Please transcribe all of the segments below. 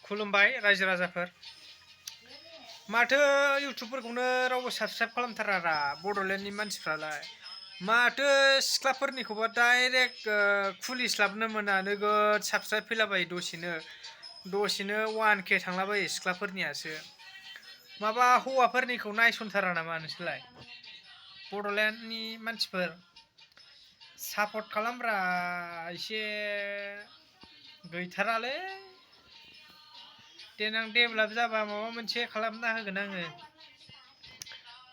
खुलुमबाय रायजो राजाफोर माथो इउटुबफोरखौनो रावबो साबस्क्राइब खालामथारा बड'लेण्डनि मानसिफ्रालाय माथो सिख्लाफोरनिखौबा डाइरेक्ट खुलिस्लाबनो मोना नोगोद साबस्क्राइब फैलाबायो दसेनो 1K थांलाबायो सिख्लाफोरनियासो माबा हौवाफोरनिखौ नायसनथारा नामा नोंसोरलाय बड'लेण्डनि मानसिफोर सापर्ट खालामब्रा एसे गैथारालै देनां डेभेलप जाबा माबा मोनसे खालामना होगोन आङो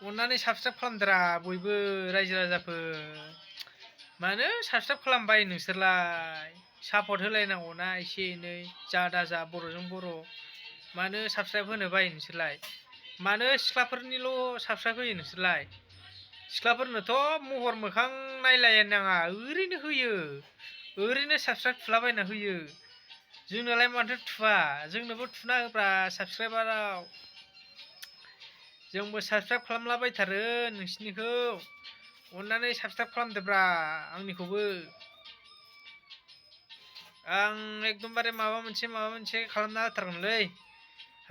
अन्नानै साबस्क्राइब खालामदोरा बयबो रायजो राजाफोर मानो साबस्क्राइब खालामबाय नोंसोरलाय सापर्ट होलायनांगौना एसे एनै जा दाजा बर'जों बर' मानो साबस्क्राइब होनो बायो नोंसोरलाय मानो सिख्लाफोरनिल' साबस्क्राइब होयो नोंसोरलाय सिख्लाफोरनोथ' महर मोखां नायलायनाङा ओरैनो होयो ओरैनो साबस्क्राइब थुलाबायना होयो जोंनोलाय माथो थुवा जोंनोबो थुना होब्रा साबस्क्राइबाराव जोंबो साबस्क्राइब खालामलाबायथारो नोंसिनिखौ अन्नानै साबस्क्राइब खालामदोब्रा आंनिखौबो आं एकदमबारे माबा मोनसे खालामना होथारगोनलै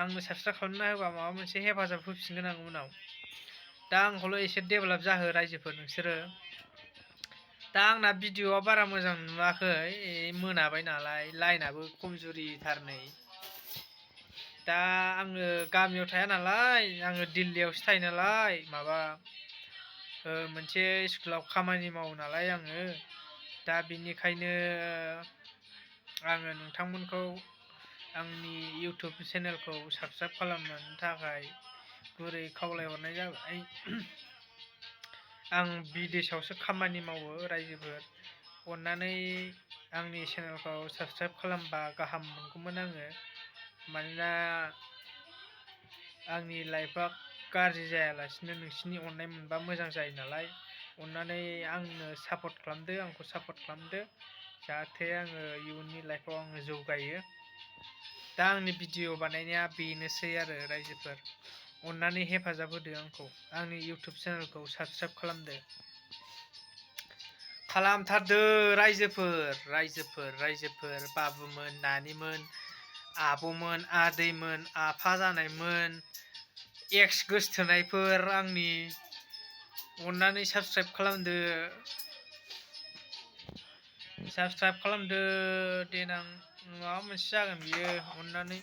आंनो साबस्क्राइब खालामना होबा माबा मोनसे हेफाजाब होफिनगोन आं उनाव दा आंखौल' एसे डेभेलप जाहो रायजोफोर नोंसोरो दा आंना भिडिअआ बारा मोजां नुवाखै मोनाबाय नालाय लाइनाबो खमजुरिथार नै दा आङो गामियाव थाया नालाय आङो दिल्लीयावसो थायो नालाय माबा मोनसे स्कुलाव खामानि मावो नालाय आङो दा बेनिखायनो आङो नोंथांमोनखौ आंनि इउटुब चेनेलखौ साबस्क्राइब खालामनो थाखाय गुरै खावलायहरनाय जाबाय आं बिदेशआवसो खामानि मावो रायजोफोर अन्नानै आंनि चेनेलखौ साबस्क्राइब खालामबा गाहाम मोनगौमोन आङो मानोना आंनि लाइफआ गाज्रि जायालासिनो नोंसिनि अननाय मोनबा मोजां जायो नालाय अन्नानै आंनो सापर्ट खालामदो आंखौ सापर्ट खालामदो जाहाथे आङो इयुननि लाइफआव आङो जौगायो दा आंनि भिडिअ बानायनाया बेनोसै आरो रायजोफोर अन्नानै हेफाजाब होदो आंखौ आंनि इउटुब चेनेलखौ साबस्क्राइब खालामथारदो रायजोफोर बाबुमोन नानिमोन आब'मोन आदैमोन आफा जानायमोन एक्स गोसथोनायफोर आंनि अन्नानै साबस्क्राइब खालामदो देनां माबा मोनसे जागोन बियो अन्नानै